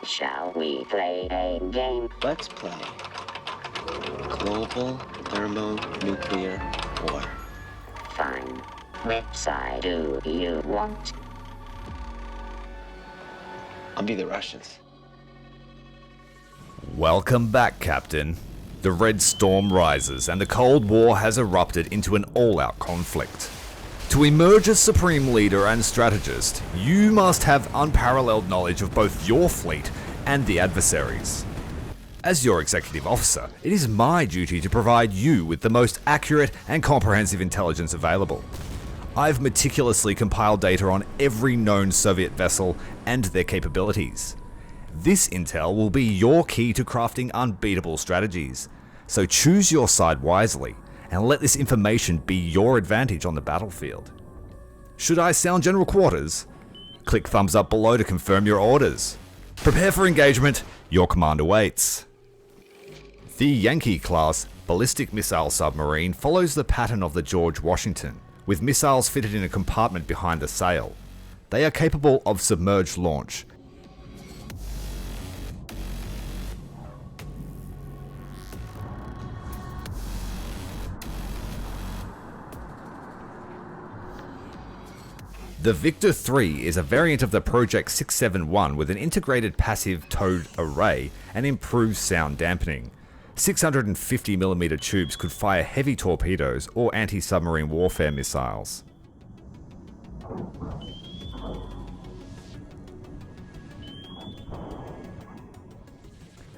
Shall we play a game? Let's play global thermonuclear war. Fine. Which side do you want? I'll be the Russians. Welcome back, Captain. The Red Storm rises and the Cold War has erupted into an all-out conflict. To emerge as supreme leader and strategist, you must have unparalleled knowledge of both your fleet and the adversaries. As your executive officer, it is my duty to provide you with the most accurate and comprehensive intelligence available. I've meticulously compiled data on every known Soviet vessel and their capabilities. This intel will be your key to crafting unbeatable strategies, so choose your side wisely and let this information be your advantage on the battlefield. Should I sound general quarters? Click thumbs up below to confirm your orders. Prepare for engagement, your command awaits. The Yankee-class ballistic missile submarine follows the pattern of the George Washington, with missiles fitted in a compartment behind the sail. They are capable of submerged launch. The Victor III is a variant of the Project 671 with an integrated passive towed array and improved sound dampening. 650mm tubes could fire heavy torpedoes or anti-submarine warfare missiles.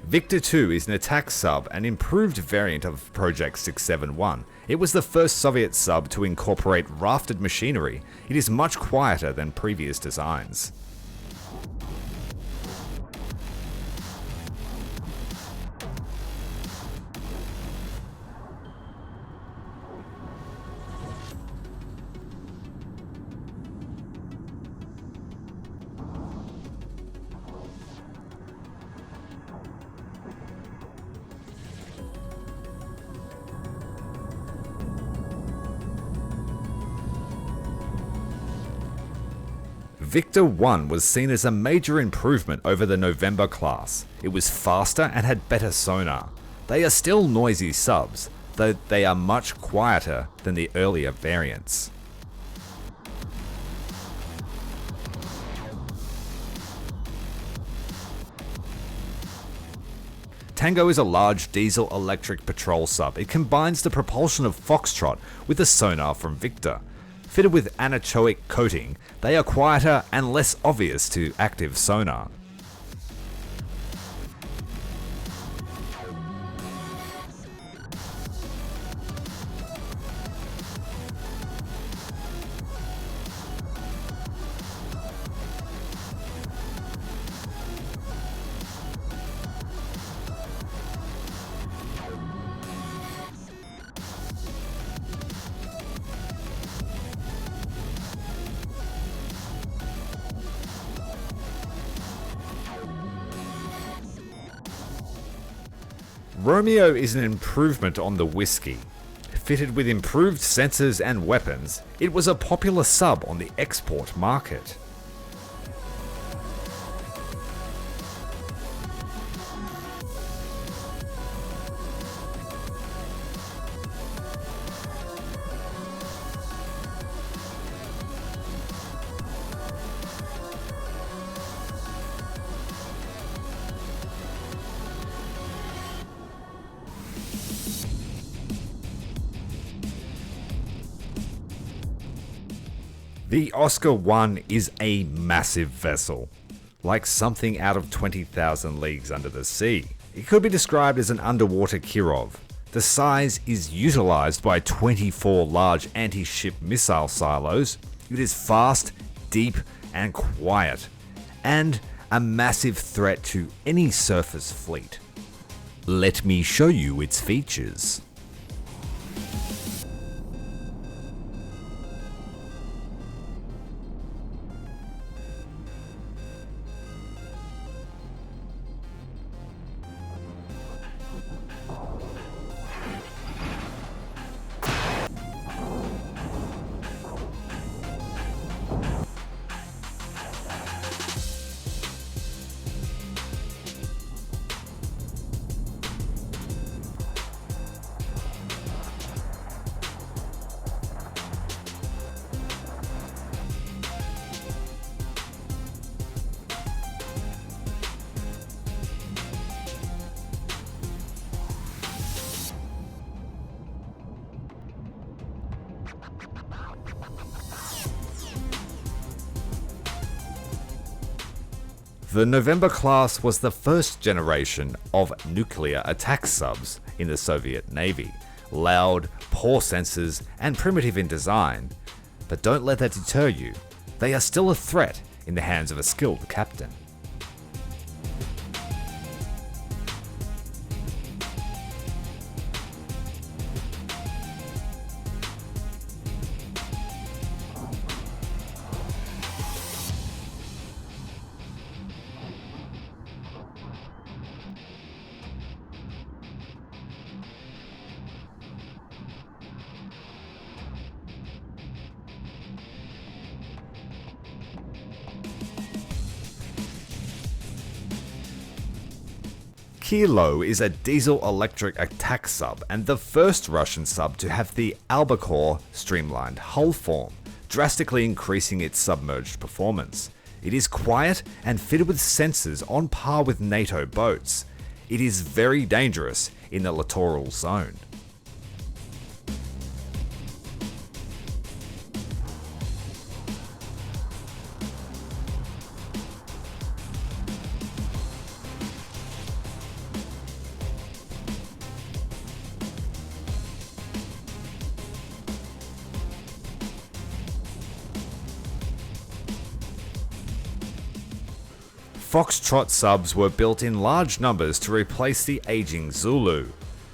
Victor II is an attack sub, an improved variant of Project 671. It was the first Soviet sub to incorporate rafted machinery. It is much quieter than previous designs. Victor I was seen as a major improvement over the November class. It was faster and had better sonar. They are still noisy subs, though they are much quieter than the earlier variants. Tango is a large diesel-electric patrol sub. It combines the propulsion of Foxtrot with the sonar from Victor. Fitted with anechoic coating, they are quieter and less obvious to active sonar. Romeo is an improvement on the Whiskey. Fitted with improved sensors and weapons, it was a popular sub on the export market. The Oscar I is a massive vessel, like something out of 20,000 Leagues Under the Sea. It could be described as an underwater Kirov. The size is utilized by 24 large anti-ship missile silos. It is fast, deep, and quiet, and a massive threat to any surface fleet. Let me show you its features. The November class was the first generation of nuclear attack subs in the Soviet Navy. Loud, poor sensors, and primitive in design. But don't let that deter you. They are still a threat in the hands of a skilled captain. Kilo is a diesel-electric attack sub and the first Russian sub to have the albacore streamlined hull form, drastically increasing its submerged performance. It is quiet and fitted with sensors on par with NATO boats. It is very dangerous in the littoral zone. Foxtrot subs were built in large numbers to replace the aging Zulu.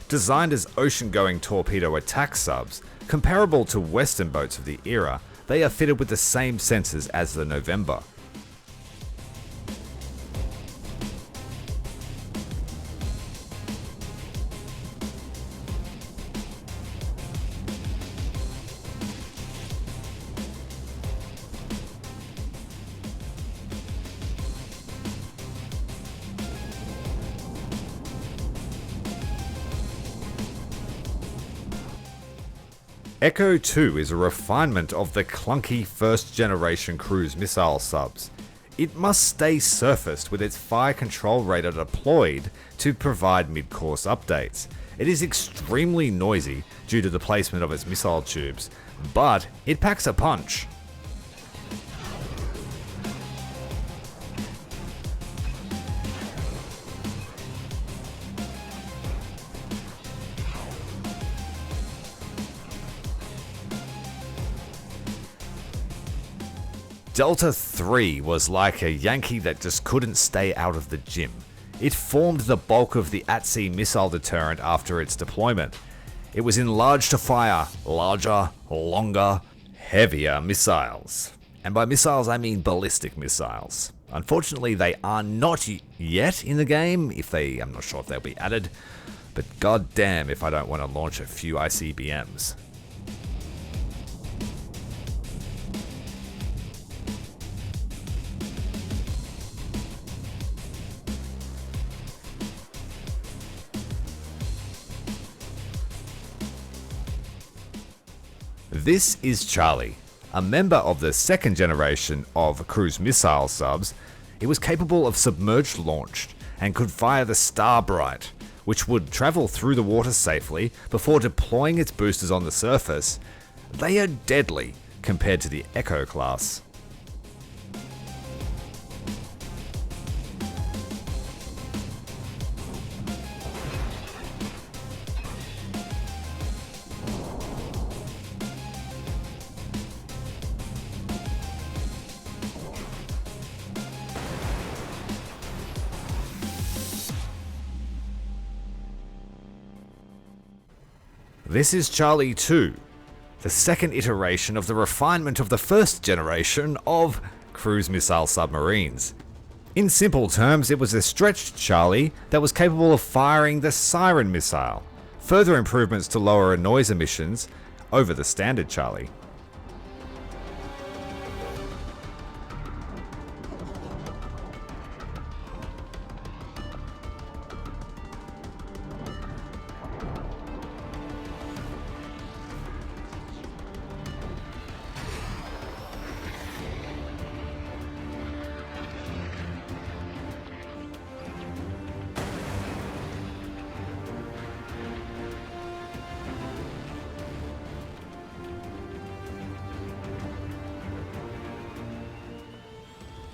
Designed as ocean-going torpedo attack subs, comparable to Western boats of the era, they are fitted with the same sensors as the November. Echo 2 is a refinement of the clunky first-generation cruise missile subs. It must stay surfaced with its fire control radar deployed to provide mid-course updates. It is extremely noisy due to the placement of its missile tubes, but it packs a punch. Delta 3 was like a Yankee that just couldn't stay out of the gym. It formed the bulk of the at-sea missile deterrent after its deployment. It was enlarged to fire larger, longer, heavier missiles. And by missiles I mean ballistic missiles. Unfortunately they are not yet in the game, I'm not sure if they'll be added, but goddamn if I don't want to launch a few ICBMs. This is Charlie, a member of the second generation of cruise missile subs. It was capable of submerged launch and could fire the Starbright, which would travel through the water safely before deploying its boosters on the surface. They are deadly compared to the Echo class. This is Charlie 2, the second iteration of the refinement of the first generation of cruise missile submarines. In simple terms, it was a stretched Charlie that was capable of firing the Siren missile, further improvements to lower noise emissions over the standard Charlie.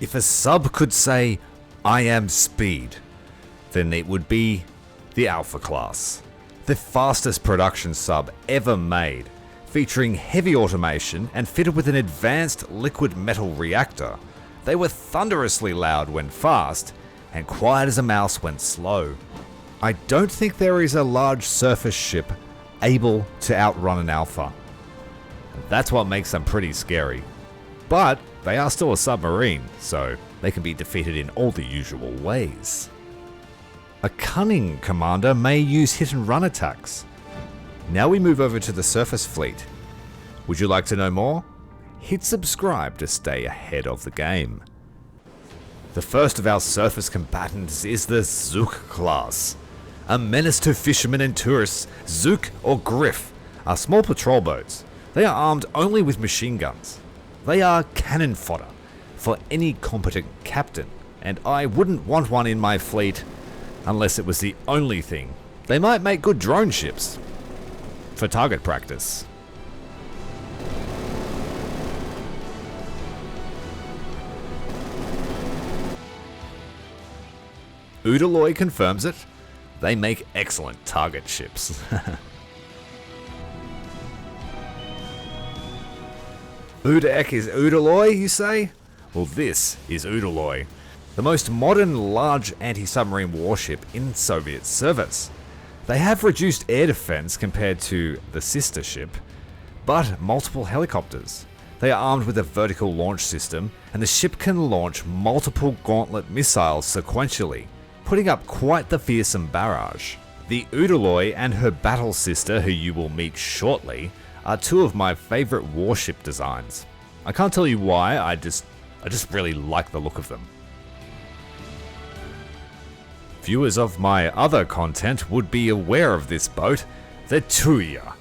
If a sub could say, I am speed, then it would be the Alpha class. The fastest production sub ever made, featuring heavy automation and fitted with an advanced liquid metal reactor. They were thunderously loud when fast, and quiet as a mouse when slow. I don't think there is a large surface ship able to outrun an Alpha. That's what makes them pretty scary. But they are still a submarine, so they can be defeated in all the usual ways. A cunning commander may use hit and run attacks. Now we move over to the surface fleet. Would you like to know more? Hit subscribe to stay ahead of the game. The first of our surface combatants is the Zook class. A menace to fishermen and tourists, Zook or Griff are small patrol boats. They are armed only with machine guns. They are cannon fodder for any competent captain, and I wouldn't want one in my fleet unless it was the only thing. They might make good drone ships for target practice. Udaloy confirms it. They make excellent target ships. Udaek is Udaloy, you say? Well, this is Udaloy, the most modern large anti-submarine warship in Soviet service. They have reduced air defense compared to the sister ship, but multiple helicopters. They are armed with a vertical launch system, and the ship can launch multiple gauntlet missiles sequentially, putting up quite the fearsome barrage. The Udaloy and her battle sister, who you will meet shortly, are two of my favorite warship designs. I can't tell you why, I just really like the look of them. Viewers of my other content would be aware of this boat, the Tuya,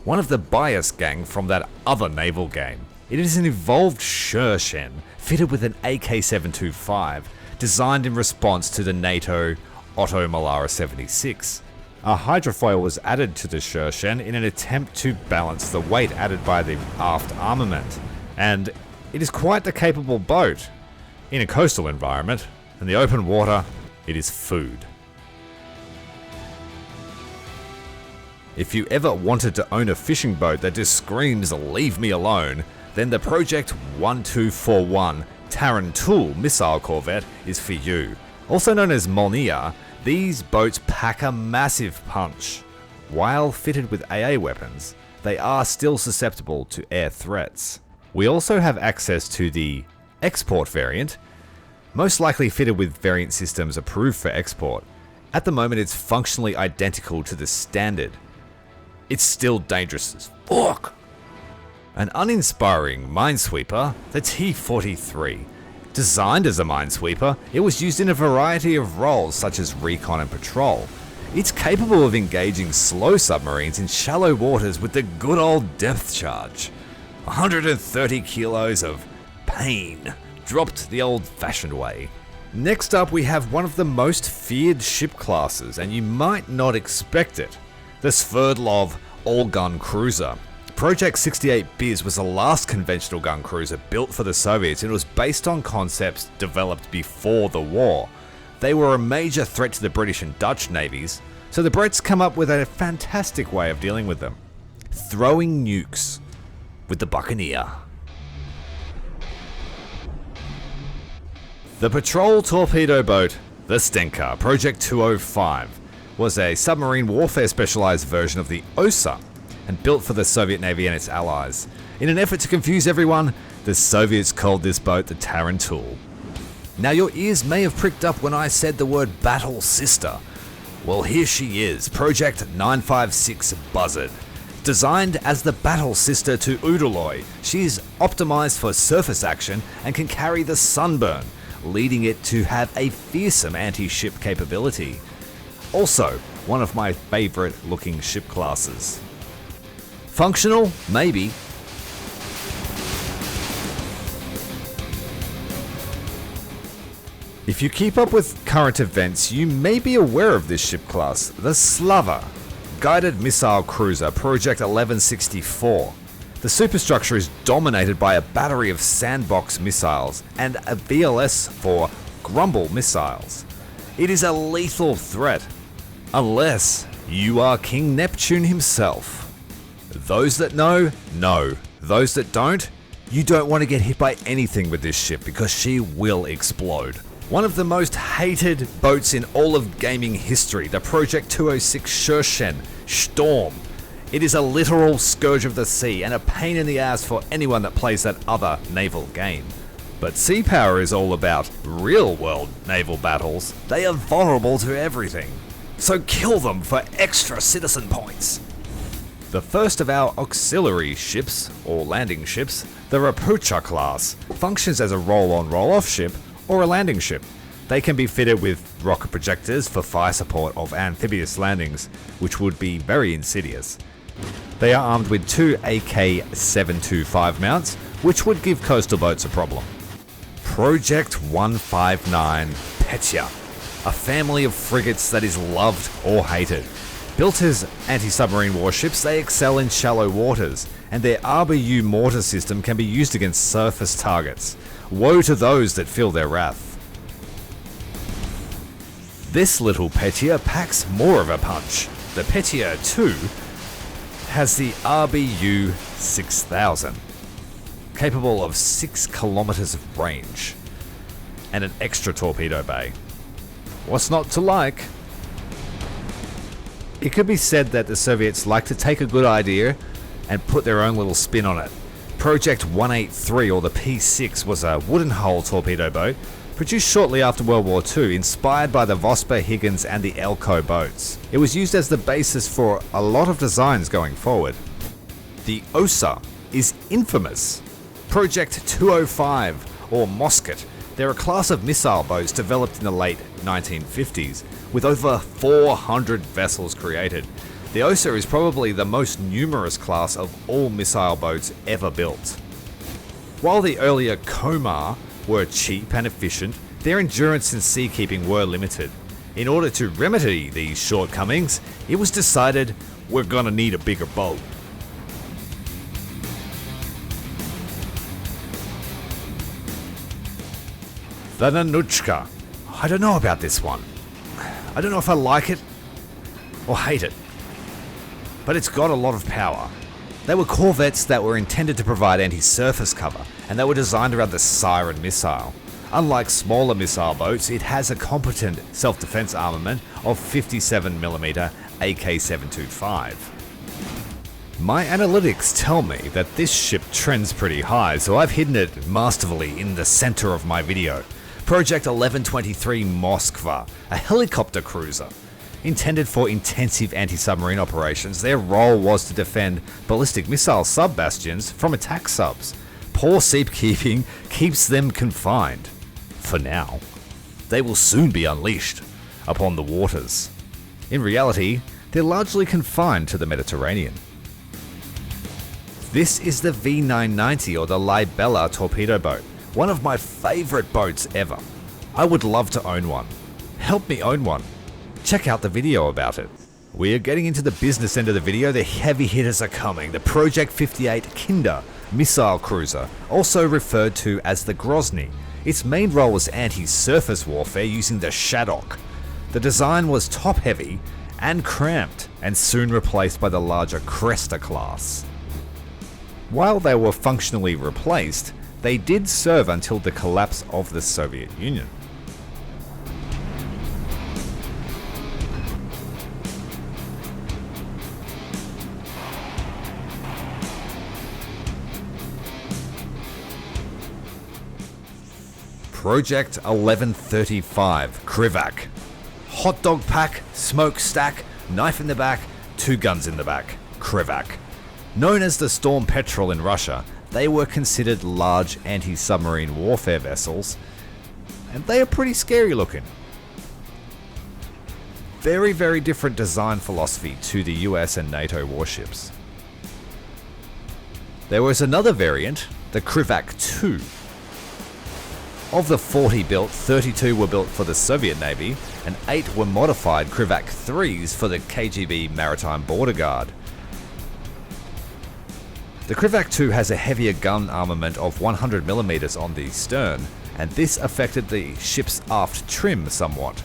one of the bias gang from that other naval game. It is an evolved Shershen fitted with an AK-725, designed in response to the NATO Otto Melara 76. A hydrofoil was added to the Shershen in an attempt to balance the weight added by the aft armament, and it is quite the capable boat. In a coastal environment, in the open water, it is food. If you ever wanted to own a fishing boat that just screams "leave me alone," then the Project 1241 Tyrael missile corvette is for you. Also known as Molnia, these boats pack a massive punch. While fitted with AA weapons, they are still susceptible to air threats. We also have access to the export variant, most likely fitted with variant systems approved for export. At the moment, it's functionally identical to the standard. It's still dangerous as fuck. An uninspiring minesweeper, the T-43. Designed as a minesweeper, it was used in a variety of roles such as recon and patrol. It's capable of engaging slow submarines in shallow waters with the good old depth charge. 130 kilos of pain, dropped the old-fashioned way. Next up, we have one of the most feared ship classes, and you might not expect it. The Sverdlov all-gun cruiser. Project 68 Biz was the last conventional gun cruiser built for the Soviets, and it was based on concepts developed before the war. They were a major threat to the British and Dutch navies, so the Brits come up with a fantastic way of dealing with them. Throwing nukes with the Buccaneer. The patrol torpedo boat, the Stenka, Project 205, was a submarine warfare specialized version of the Osa, and built for the Soviet Navy and its allies. In an effort to confuse everyone, the Soviets called this boat the Tyrael. Now your ears may have pricked up when I said the word battle sister. Well, here she is, Project 956 Buzzard. Designed as the battle sister to Udaloy, she's optimized for surface action and can carry the Sunburn, leading it to have a fearsome anti-ship capability. Also, one of my favorite looking ship classes. Functional? Maybe. If you keep up with current events, you may be aware of this ship class, the Slava, Guided Missile Cruiser, Project 1164. The superstructure is dominated by a battery of sandbox missiles and a VLS for Grumble missiles. It is a lethal threat, unless you are King Neptune himself. Those that know, know. Those that don't, you don't want to get hit by anything with this ship because she will explode. One of the most hated boats in all of gaming history, the Project 206 Shershen Storm. It is a literal scourge of the sea and a pain in the ass for anyone that plays that other naval game. But Sea Power is all about real-world naval battles. They are vulnerable to everything. So kill them for extra citizen points. The first of our auxiliary ships, or landing ships, the Rapucha class, functions as a roll-on roll-off ship or a landing ship. They can be fitted with rocket projectors for fire support of amphibious landings, which would be very insidious. They are armed with 2 AK-725 mounts, which would give coastal boats a problem. Project 159 Petya, a family of frigates that is loved or hated. Built as anti-submarine warships, they excel in shallow waters, and their RBU mortar system can be used against surface targets. Woe to those that feel their wrath. This little Petya packs more of a punch. The Petya 2 has the RBU 6000, capable of 6 kilometers of range, and an extra torpedo bay. What's not to like? It could be said that the Soviets like to take a good idea and put their own little spin on it. Project 183, or the P6, was a wooden hull torpedo boat produced shortly after World War II, inspired by the Vosper, Higgins and the Elko boats. It was used as the basis for a lot of designs going forward. The Osa is infamous. Project 205, or Mosket. They're a class of missile boats developed in the late 1950s, with over 400 vessels created. The Osa is probably the most numerous class of all missile boats ever built. While the earlier Komar were cheap and efficient, their endurance and seakeeping were limited. In order to remedy these shortcomings, it was decided we're gonna need a bigger boat. The Nanuchka. I don't know about this one. I don't know if I like it or hate it, but it's got a lot of power. They were corvettes that were intended to provide anti-surface cover, and they were designed around the Siren missile. Unlike smaller missile boats, it has a competent self-defense armament of 57mm AK-725. My analytics tell me that this ship trends pretty high, so I've hidden it masterfully in the center of my video. Project 1123 Moskva, a helicopter cruiser. Intended for intensive anti-submarine operations, their role was to defend ballistic missile sub-bastions from attack subs. Poor seakeeping keeps them confined. For now. They will soon be unleashed upon the waters. In reality, they're largely confined to the Mediterranean. This is the V990, or the Libella torpedo boat. One of my favorite boats ever. I would love to own one. Help me own one. Check out the video about it. We are getting into the business end of the video. The heavy hitters are coming. The Project 58 Kinder missile cruiser, also referred to as the Grozny. Its main role was anti-surface warfare using the Shadok. The design was top-heavy and cramped, and soon replaced by the larger Cresta class. While they were functionally replaced, they did serve until the collapse of the Soviet Union. Project 1135 Krivak. Hot dog pack, smokestack, knife in the back, 2 guns in the back. Krivak. Known as the Storm Petrel in Russia, they were considered large anti-submarine warfare vessels, and they are pretty scary looking. Very, very different design philosophy to the US and NATO warships. There was another variant, the Krivak 2. Of the 40 built, 32 were built for the Soviet Navy, and 8 were modified Krivak 3s for the KGB Maritime Border Guard. The Krivak 2 has a heavier gun armament of 100mm on the stern, and this affected the ship's aft trim somewhat.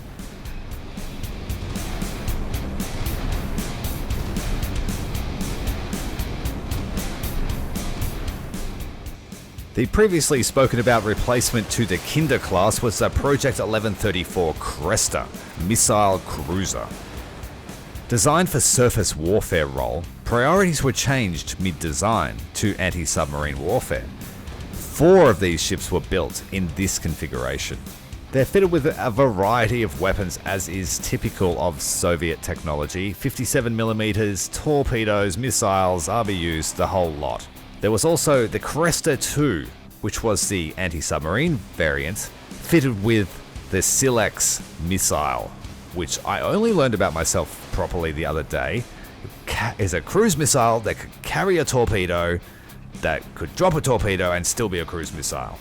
The previously spoken about replacement to the Kinder class was the Project 1134 Cresta missile cruiser. Designed for surface warfare role, priorities were changed mid-design to anti-submarine warfare. 4 of these ships were built in this configuration. They're fitted with a variety of weapons as is typical of Soviet technology, 57mm, torpedoes, missiles, RBUs, the whole lot. There was also the Cresta II, which was the anti-submarine variant, fitted with the Silex missile, which I only learned about myself properly the other day. Is a cruise missile that could carry a torpedo, that could drop a torpedo and still be a cruise missile,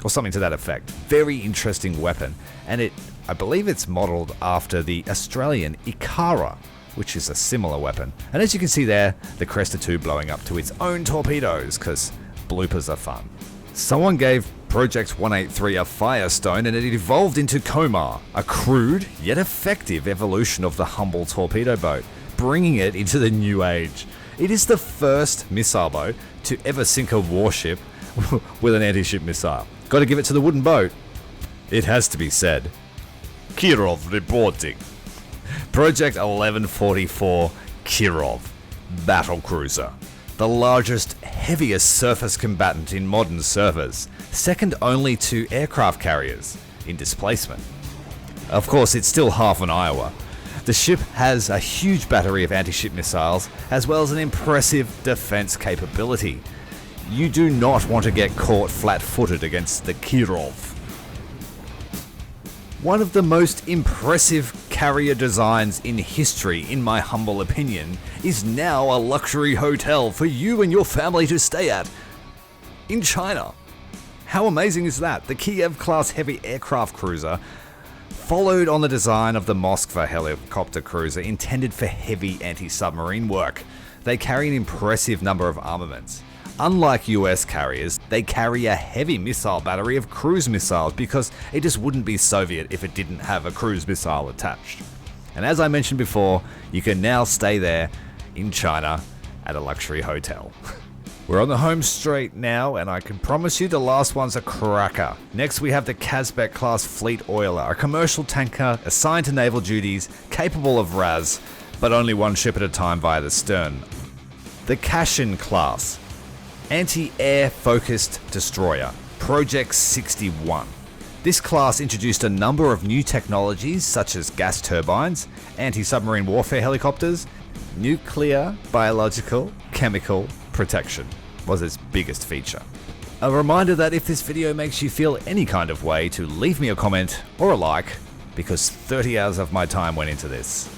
or something to that effect. Very interesting weapon, and I believe it's modeled after the Australian Ikara, which is a similar weapon. And as you can see there, the Cresta II blowing up to its own torpedoes, because bloopers are fun. Someone gave Project 183 a Firestone and it evolved into Komar, a crude yet effective evolution of the humble torpedo boat, bringing it into the new age. It is the first missile boat to ever sink a warship with an anti-ship missile. Gotta give it to the wooden boat. It has to be said. Kirov reporting. Project 1144 Kirov, battle cruiser. The largest, heaviest surface combatant in modern servers, second only to aircraft carriers in displacement. Of course, it's still half an Iowa. The ship has a huge battery of anti-ship missiles, as well as an impressive defense capability. You do not want to get caught flat-footed against the Kirov. One of the most impressive carrier designs in history, in my humble opinion, is now a luxury hotel for you and your family to stay at in China. How amazing is that? The Kiev-class heavy aircraft cruiser followed on the design of the Moskva helicopter cruiser intended for heavy anti-submarine work. They carry an impressive number of armaments. Unlike US carriers, they carry a heavy missile battery of cruise missiles because it just wouldn't be Soviet if it didn't have a cruise missile attached. And as I mentioned before, you can now stay there in China at a luxury hotel. We're on the home straight now, and I can promise you the last one's a cracker. Next we have the Kazbek class fleet oiler, a commercial tanker assigned to naval duties, capable of RAS, but only one ship at a time via the stern. The Kashin class, anti-air focused destroyer, Project 61. This class introduced a number of new technologies such as gas turbines, anti-submarine warfare helicopters, nuclear, biological, chemical protection was its biggest feature. A reminder that if this video makes you feel any kind of way, to leave me a comment or a like, because 30 hours of my time went into this.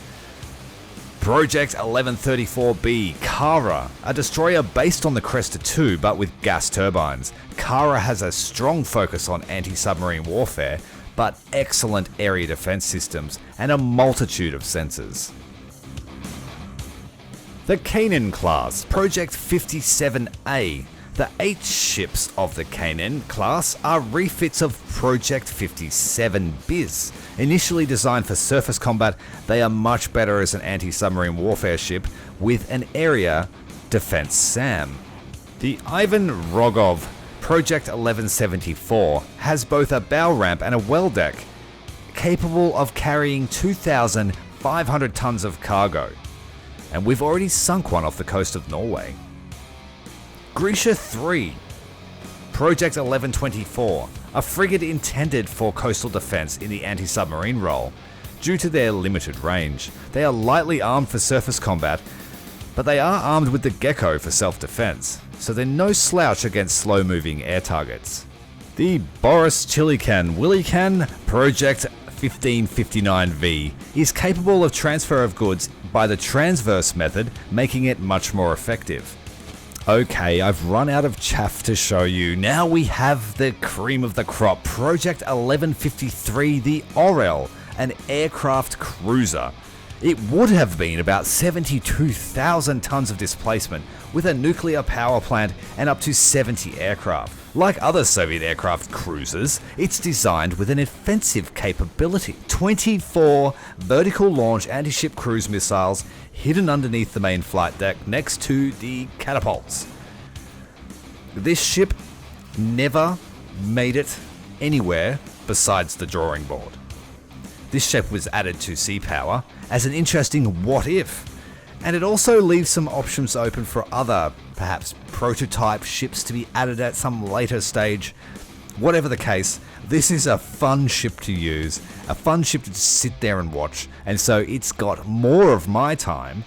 Project 1134B Kara, a destroyer based on the Cresta II but with gas turbines. Kara has a strong focus on anti-submarine warfare, but excellent area defense systems and a multitude of sensors. The Kanan class, Project 57A. The 8 ships of the Kanan class are refits of Project 57Biz. Initially designed for surface combat, they are much better as an anti-submarine warfare ship with an area defense SAM. The Ivan Rogov Project 1174 has both a bow ramp and a well deck, capable of carrying 2,500 tons of cargo. And we've already sunk one off the coast of Norway. Grisha 3, Project 1124, a frigate intended for coastal defense in the anti-submarine role. Due to their limited range, they are lightly armed for surface combat, but they are armed with the Gecko for self-defense, so they're no slouch against slow-moving air targets. The Boris Chilikan Willycan Project 1559V is capable of transfer of goods by the transverse method, making it much more effective. Okay, I've run out of chaff to show you. Now we have the cream of the crop, Project 1153, the Orel, an aircraft cruiser. It would have been about 72,000 tons of displacement with a nuclear power plant and up to 70 aircraft. Like other Soviet aircraft cruisers, it's designed with an offensive capability. 24 vertical launch anti-ship cruise missiles hidden underneath the main flight deck next to the catapults. This ship never made it anywhere besides the drawing board. This ship was added to Sea Power as an interesting what if, and it also leaves some options open for other, perhaps prototype ships to be added at some later stage. Whatever the case, this is a fun ship to use, a fun ship to just sit there and watch, and so it's got more of my time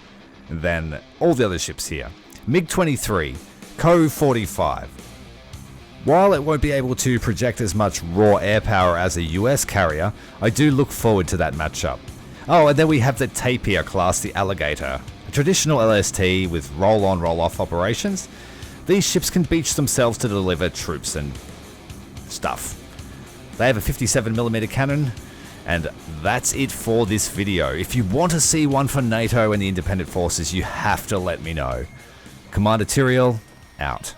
than all the other ships here. MiG-23, Co-45. While it won't be able to project as much raw air power as a US carrier, I do look forward to that matchup. Oh, and then we have the Tapir class, the Alligator, a traditional LST with roll-on, roll-off operations. These ships can beach themselves to deliver troops and stuff. They have a 57mm cannon, and that's it for this video. If you want to see one for NATO and the independent forces, you have to let me know. Commander Tyrael, out.